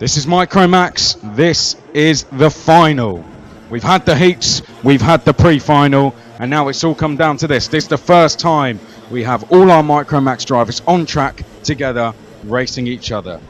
This is Micromax. This is the final. We've had the heats, we've had the pre-final, and now it's all come down to this. This is the first time we have all our Micromax drivers on track together, racing each other.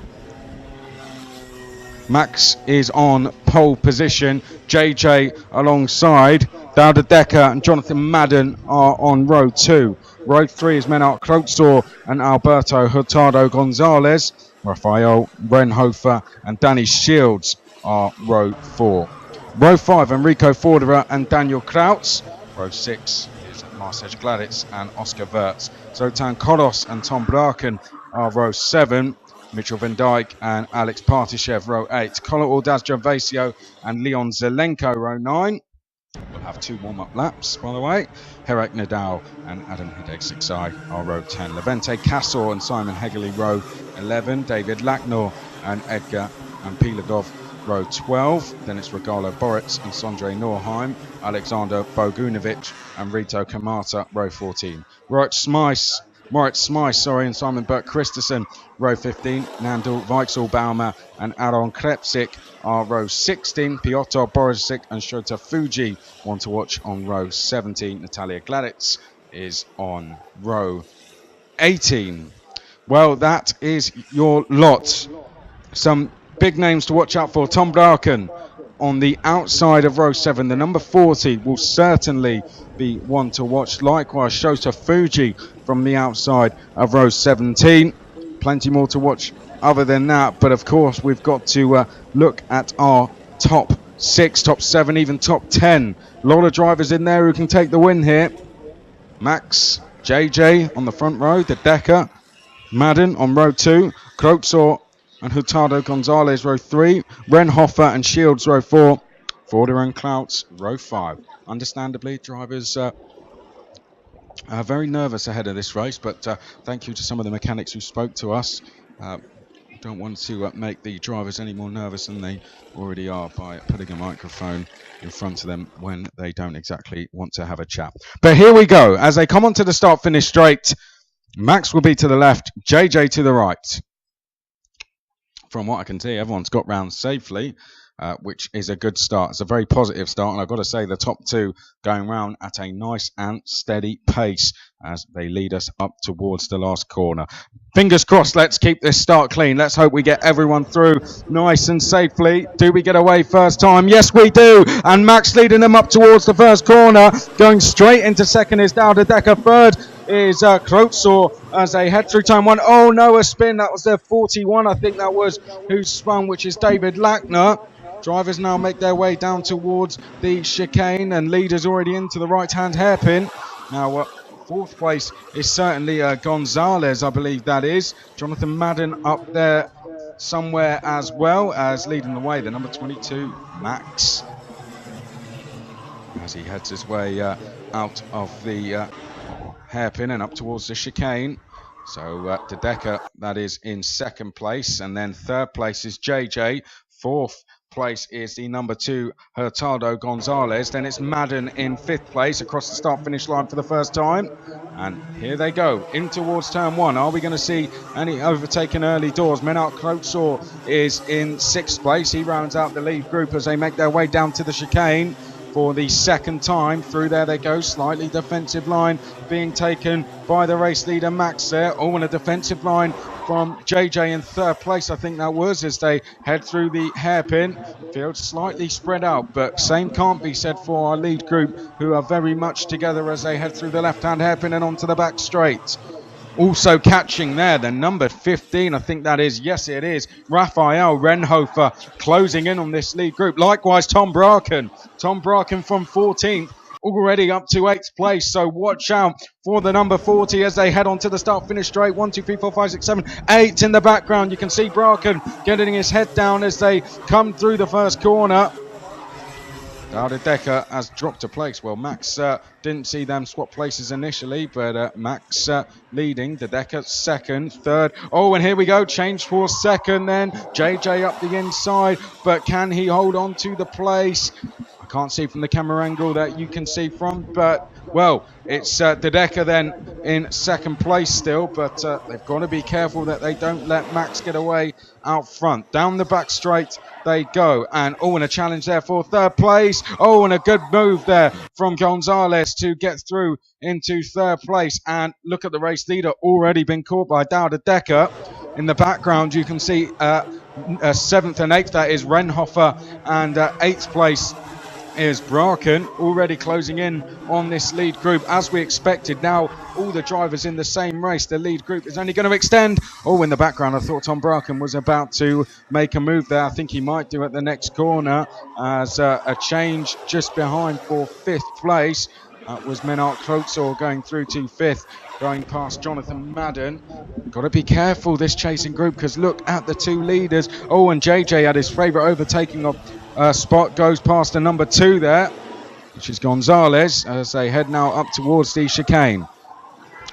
Max is on pole position. JJ alongside. Dowda Decker and Jonathan Madden are on row 2. Row 3 is Menard Klotzor and Alberto Hurtado Gonzalez. Rafael Renhofer and Danny Shields are row 4. Row 5, Enrico Forderer and Daniel Krautz. Row 6 is Marcel Gladitz and Oscar Wirtz. Zoltan Kolos and Tom Braken are row 7. Mitchell Van Dijk and Alex Partishev, row 8. Colin Aldaz Gervasio and Leon Zelenko, row 9. We'll have 2 warm-up laps, by the way. Herek Nadal and Adam Hideg-Sixai are row 10. Levente Castor and Simon Hegerly, row 11. David Lacknor and Edgar and Pilagov, row 12. Then it's Regalo Boritz and Sondre Norheim. Alexander Bogunovic and Rito Kamata, row 14. Moritz Smyce, and Simon Burke Christensen, row 15. Nandel Weichselbaumer and Aaron Krepsik are row 16. Piotr Borisik and Shota Fuji, one to watch on row 17. Natalia Gladitz is on row 18. Well, that is your lot. Some big names to watch out for. Tom Braken on the outside of row 7. The number 40 will certainly be one to watch. Likewise, Shota Fuji from the outside of row 17. Plenty more to watch other than that. But of course, we've got to look at our top 6, top 7, even top 10. A lot of drivers in there who can take the win here. Max, JJ on the front row. The Decker, Madden on row 2. Krotzor and Hurtado Gonzalez, row 3. Renhofer and Shields, row 4. Forder and Klautz, row 5. Understandably, drivers are very nervous ahead of this race, but thank you to some of the mechanics who spoke to us. Don't want to make the drivers any more nervous than they already are by putting a microphone in front of them when they don't exactly want to have a chat. But here we go. As they come onto the start-finish straight, Max will be to the left, JJ to the right. From what I can see, everyone's got round safely, which is a good start. It's a very positive start, and I've got to say the top 2 going round at a nice and steady pace as they lead us up towards the last corner. Fingers crossed, let's keep this start clean. Let's hope we get everyone through nice and safely. Do we get away first time? Yes, we do. And Max leading them up towards the first corner. Going straight into second is Dowda Decker. Third is Krotzor as they head through turn 1. Oh no, a spin. That was their 41, I think that was, who spun, which is David Lackner. Drivers now make their way down towards the chicane, and leaders already into the right-hand hairpin. Now, 4th place is certainly Gonzalez, I believe that is. Jonathan Madden up there somewhere as well as leading the way. The number 22, Max, as he heads his way out of the hairpin and up towards the chicane. So De Decker, that is in 2nd place, and then 3rd place is JJ. 4th place is the number 2, Hurtado Gonzalez. Then it's Madden in 5th place across the start-finish line for the first time. And here they go, in towards turn 1. Are we going to see any overtaken early doors? Menard Klotzor is in 6th place. He rounds out the lead group as they make their way down to the chicane for the 2nd time. Through there they go, slightly defensive line being taken by the race leader Max there. Oh, and a defensive line from JJ in 3rd place, I think that was, as they head through the hairpin. Field slightly spread out, but same can't be said for our lead group, who are very much together as they head through the left-hand hairpin and onto the back straight. Also catching there, the number 15, I think that is, yes it is, Rafael Renhofer closing in on this lead group. Likewise, Tom Braken from 14th, already up to 8th place. So watch out for the number 40 as they head on to the start-finish straight. 1, 2, 3, 4, 5, 6, 7, 8 in the background. You can see Braken getting his head down as they come through the first corner. Dowda Decker has dropped a place. Well, Max didn't see them swap places initially, but Max leading. De Decker 2nd, 3rd. Oh, and here we go. Change for 2nd then. JJ up the inside, but can he hold on to the place? I can't see from the camera angle that you can see from, but Well, it's Dedeker then in second place still, but they've got to be careful that they don't let Max get away out front. Down the back straight they go, and and a challenge there for third place. And a good move there from Gonzalez to get through into third place. And look at the race leader, already been caught by Dedeker. In the background, you can see 7th and 8th, that is Renhofer, and 8th place is Bracken, already closing in on this lead group as we expected. Now all the drivers in the same race, the lead group is only going to extend. In the background, I thought Tom Bracken was about to make a move there. I think he might do at the next corner as a change just behind for 5th place. Was Menard Klotzor going through to 5th, going past Jonathan Madden. Got to be careful, this chasing group, because look at the two leaders. And JJ had his favourite overtaking of spot, goes past the number 2 there, which is Gonzalez, as they head now up towards the chicane.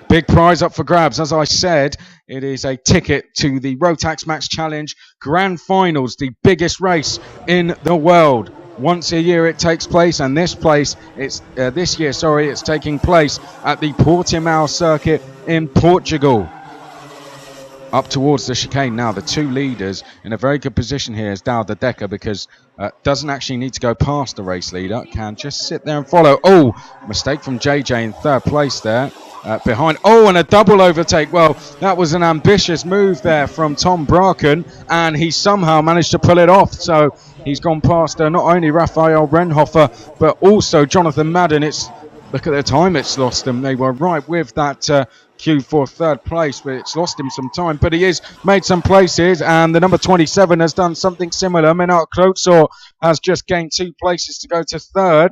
Big prize up for grabs. As I said, it is a ticket to the Rotax Max Challenge Grand Finals, the biggest race in the world. Once a year it takes place, and this year it's taking place at the Portimao circuit in Portugal. Up towards the chicane now, the two leaders in a very good position here is Dedeker, because doesn't actually need to go past the race leader, can just sit there and follow. Mistake from JJ in third place there. Behind, and a double overtake. Well, that was an ambitious move there from Tom Bracken, and he somehow managed to pull it off. So he's gone past not only Raphael Renhofer, but also Jonathan Madden. Look at the time it's lost them. They were right with that queue for third place, but it's lost him some time. But he has made some places, and the number 27 has done something similar. Menard Klotzor has just gained 2 places to go to third.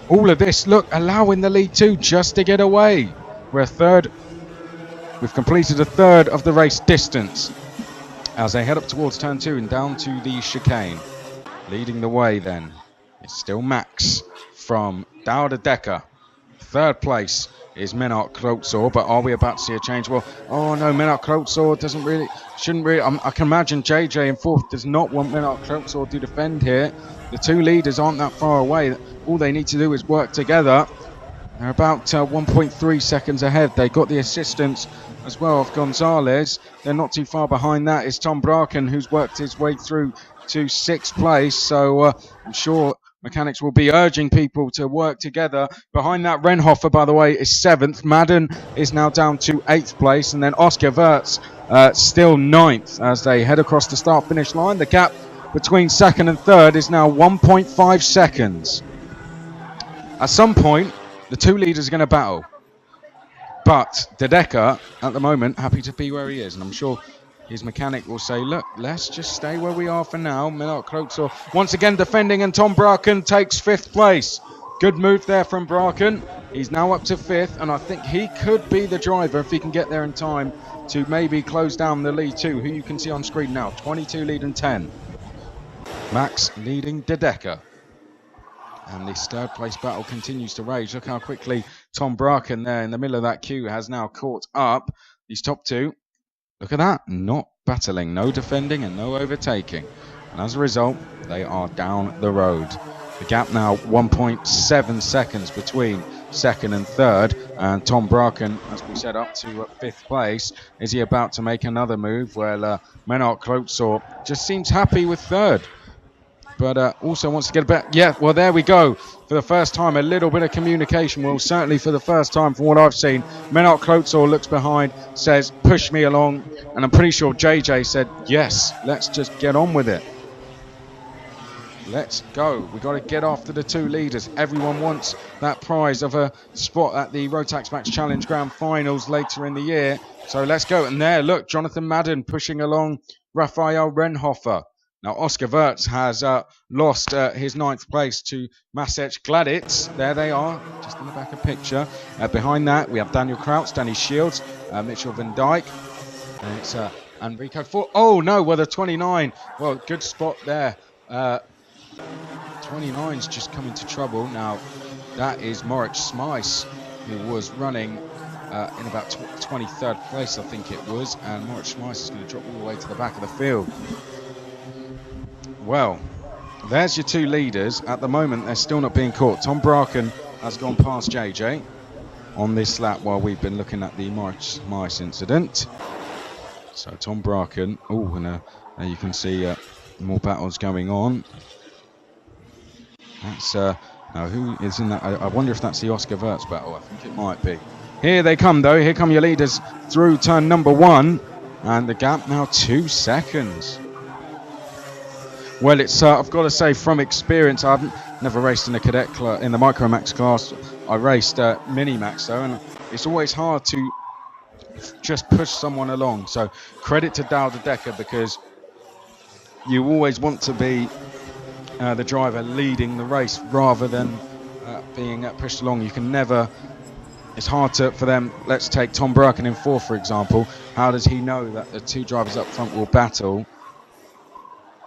All of this, look, allowing the lead 2 just to get away. We've completed a third of the race distance as they head up towards turn 2 and down to the chicane. Leading the way then, it's still Max from Dedeker. Third place is Menard Klotzor, but are we about to see a change? Well, no, Menard Klotzor shouldn't really. I can imagine JJ in 4th does not want Menard Klotzor to defend here. The two leaders aren't that far away. All they need to do is work together. They're about 1.3 seconds ahead. They got the assistance as well of Gonzalez. They're not too far behind. That is Tom Bracken, who's worked his way through to 6th place. So I'm sure mechanics will be urging people to work together. Behind that, Renhofer, by the way, is 7th. Madden is now down to 8th place. And then Oscar Wirtz still 9th as they head across the start-finish line. The gap between 2nd and 3rd is now 1.5 seconds. At some point, the two leaders are going to battle. But Dedeker, at the moment, happy to be where he is. And I'm sure his mechanic will say, look, let's just stay where we are for now. Menard Klotzor once again defending, and Tom Bracken takes 5th place. Good move there from Bracken. He's now up to 5th, and I think he could be the driver if he can get there in time to maybe close down the lead 2, who you can see on screen now. 22 leading 10. Max leading Dedeker. And this third place battle continues to rage. Look how quickly Tom Bracken there in the middle of that queue has now caught up. These top 2, look at that, not battling, no defending and no overtaking. And as a result, they are down the road. The gap now 1.7 seconds between 2nd and 3rd. And Tom Bracken, as we said, up to 5th place. Is he about to make another move? Well, Menard Klotzor just seems happy with 3rd. But also wants to get a bit. Yeah, well, there we go. For the first time, a little bit of communication. Well, certainly for the first time, from what I've seen, Menard Klotzor looks behind, says, push me along. And I'm pretty sure JJ said, yes, let's just get on with it. Let's go. We've got to get after the two leaders. Everyone wants that prize of a spot at the Rotax Max Challenge Grand Finals later in the year. So let's go. And there, look, Jonathan Madden pushing along Raphael Renhofer. Now, Oscar Wirtz has lost his 9th place to Masech Gladitz. There they are, just in the back of the picture. Behind that, we have Daniel Krautz, Danny Shields, Mitchell Van Dyke. And it's Enrico Ford. Oh, no, well, the 29. Well, good spot there. 29's just come into trouble. Now, that is Moritz Smice, who was running in about 23rd place, I think it was. And Moritz Smice is going to drop all the way to the back of the field. Well, there's your two leaders. At the moment, they're still not being caught. Tom Bracken has gone past JJ. on this lap while we've been looking at the mice incident. So Tom Bracken, and you can see more battles going on. That's now who is in that? I wonder if that's the Oscar Wirtz battle. I think it might be. Here they come though. Here come your leaders through turn number 1, and the gap now 2 seconds. Well, it's I've got to say from experience, I've never raced in a cadet in the Micromax class. I raced Mini Max though, and it's always hard to just push someone along. So credit to Dal de Decker, because you always want to be the driver leading the race rather than being pushed along. You can never. It's hard for them. Let's take Tom Bracken in 4th, for example. How does he know that the 2 drivers up front will battle?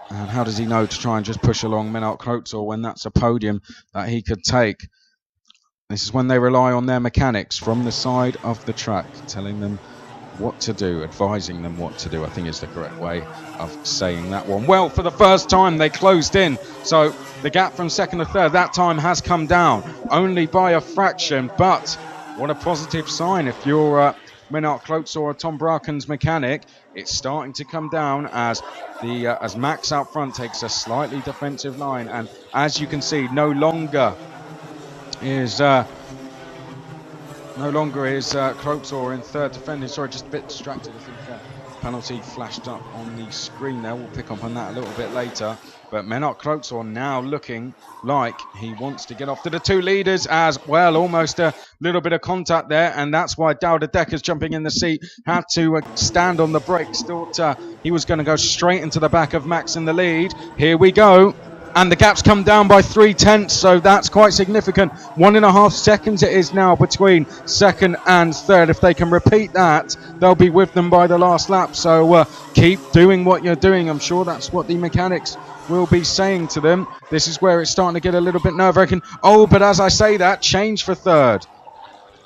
And how does he know to try and just push along Menard Klotzor when that's a podium that he could take? This is when they rely on their mechanics from the side of the track, telling them what to do, advising them what to do, I think is the correct way of saying that one. Well, for the first time, they closed in. So the gap from 2nd to 3rd, that time has come down only by a fraction. But what a positive sign if you're Menard Klotzor or Tom Bracken's mechanic. It's starting to come down as Max out front takes a slightly defensive line. And as you can see, no longer is Klotzor in 3rd defending. Sorry, just a bit distracted. I think penalty flashed up on the screen there. We'll pick up on that a little bit later. But Menard Klotzor now looking like he wants to get off to the 2 leaders as well. Almost a little bit of contact there, and that's why Dal de Decker's jumping in the seat. Had to stand on the brakes. Thought he was going to go straight into the back of Max in the lead. Here we go. And the gap's come down by 3/10, so that's quite significant. 1.5 seconds it is now between 2nd and 3rd. If they can repeat that, they'll be with them by the last lap. So keep doing what you're doing. I'm sure that's what the mechanics will be saying to them. This is where it's starting to get a little bit nerve-wracking. Oh, but as I say that, change for 3rd.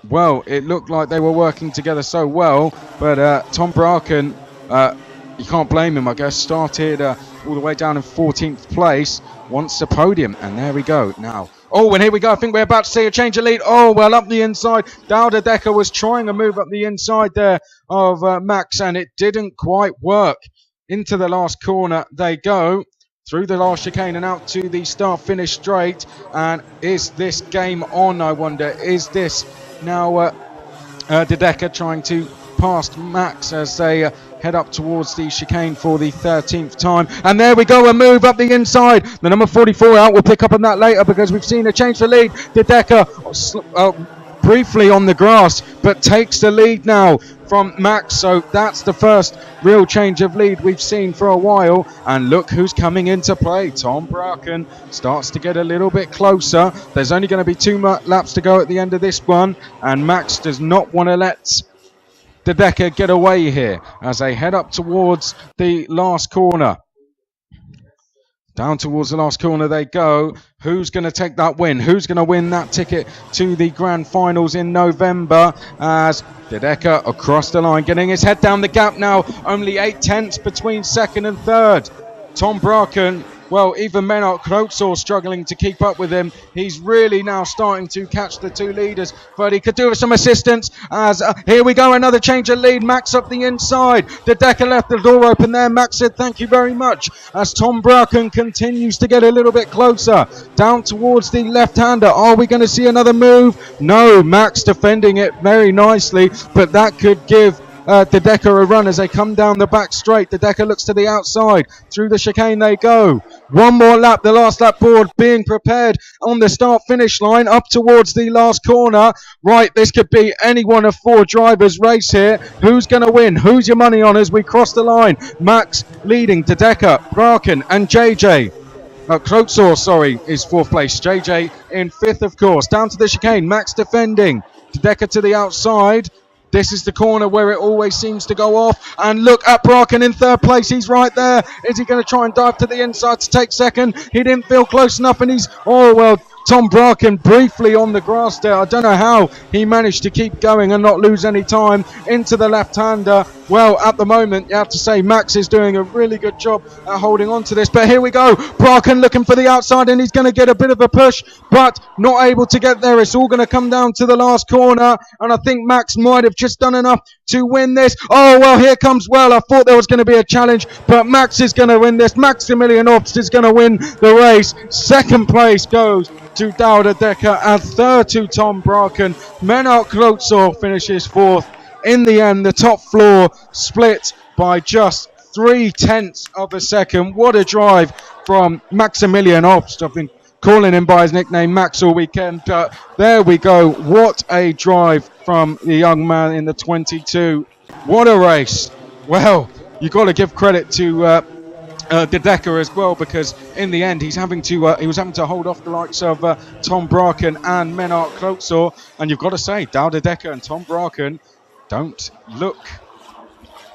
Well, it looked like they were working together so well, but Tom Bracken, you can't blame him, I guess, started all the way down in 14th place, wants the podium, and there we go now. Oh, and here we go. I think we're about to see a change of lead. Oh, well, up the inside. Dal de Decker was trying to move up the inside there of Max, and it didn't quite work. Into the last corner they go, through the last chicane and out to the start-finish straight. And is this game on, I wonder? Is this now de Decker trying to pass Max as they head up towards the chicane for the 13th time? And there we go, a move up the inside. The number 44 out. We'll pick up on that later because we've seen a change for lead. De Decker briefly on the grass, but takes the lead now from Max. So that's the first real change of lead we've seen for a while. And look who's coming into play. Tom Bracken starts to get a little bit closer. There's only going to be 2 laps to go at the end of this one, and Max does not want to let de Decker get away here as they head up towards the last corner. Down towards the last corner they go. Who's going to take that win? Who's going to win that ticket to the grand finals in November? As de Decker across the line, getting his head down the gap now. Only 8/10 between 2nd and 3rd. Tom Bracken, well, even Menard Klotzor struggling to keep up with him. He's really now starting to catch the 2 leaders, but he could do with some assistance as here we go, another change of lead. Max up the inside. De Decker left the door open there. Max said thank you very much as Tom Bracken continues to get a little bit closer down towards the left-hander. Are we going to see another move? No, Max defending it very nicely, but that could give de Decker a run as they come down the back straight. De Decker looks to the outside. Through the chicane they go. One more lap, the last lap board being prepared on the start-finish line up towards the last corner. Right, this could be any one of 4 drivers' race here. Who's going to win? Who's your money on as we cross the line? Max leading, de Decker, Bracken and JJ. Klotzor, is 4th place. JJ in 5th, of course. Down to the chicane. Max defending. De Decker to the outside. This is the corner where it always seems to go off. And look at Bracken in 3rd place. He's right there. Is he going to try and dive to the inside to take 2nd? He didn't feel close enough, and he's... Oh, well, Tom Bracken briefly on the grass there. I don't know how he managed to keep going and not lose any time into the left-hander. Well, at the moment, you have to say Max is doing a really good job at holding on to this. But here we go. Bracken looking for the outside, and he's going to get a bit of a push, but not able to get there. It's all going to come down to the last corner, and I think Max might have just done enough to win this. Oh, well, here comes, well, I thought there was going to be a challenge, but Max is going to win this. Maximilian Obst is going to win the race. Second place goes to Douda Decker, and third to Tom Bracken. Menard Klotzor finishes fourth. In the end, the top floor split by just 0.3 of a second. What a drive from Maximilian Obst. I've been calling him by his nickname Max all weekend. There we go. What a drive from the young man in the 22. What a race. Well, you've got to give credit to De Decker as well, because in the end he was having to hold off the likes of Tom Bracken and Menard Klotzor, and you've got to say Douda Decker and Tom Bracken don't look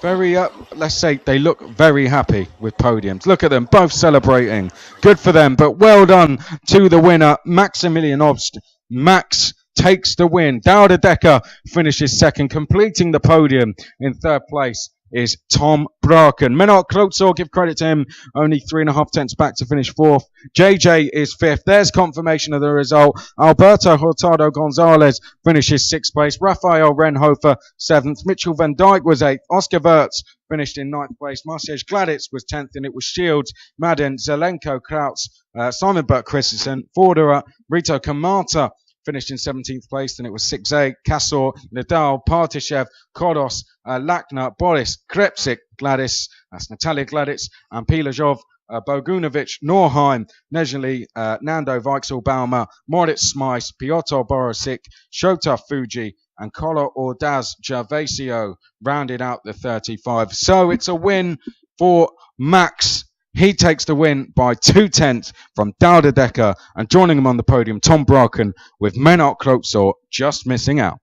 very let's say they look very happy with podiums. Look at them both celebrating. Good for them, but well done to the winner, Maximilian Obst. Max takes the win. Douda Decker finishes second. Completing the podium in third place is Tom Bracken. Menard Klotzor, give credit to him, only 3.5 back to finish fourth. JJ is fifth. There's confirmation of the result. Alberto Hurtado Gonzalez finishes sixth place. Rafael Renhofer seventh. Mitchell Van Dyke was eighth. Oscar Wirtz finished in ninth place. Marciej Gladitz was 10th, and it was Shields, Madden, Zelenko, Krauts, Simon Burke Christensen, Forderer, Rito Kamata finished in 17th place, and it was 6A, Kassor, Nadal, Partishev, Kodos, Lakner, Boris, Krepsik, Gladys, that's Natalia Gladitz, and Pilajov, Bogunovic, Norheim, Nezhely, Nando Weichselbaumer, Moritz Smice, Piotr Borosik, Shota Fuji, and Kolo Ordaz Gervasio rounded out the 35. So it's a win for Max. He takes the win by 0.2 from Douda Decker, and joining him on the podium, Tom Bracken, with Menard Klotzor just missing out.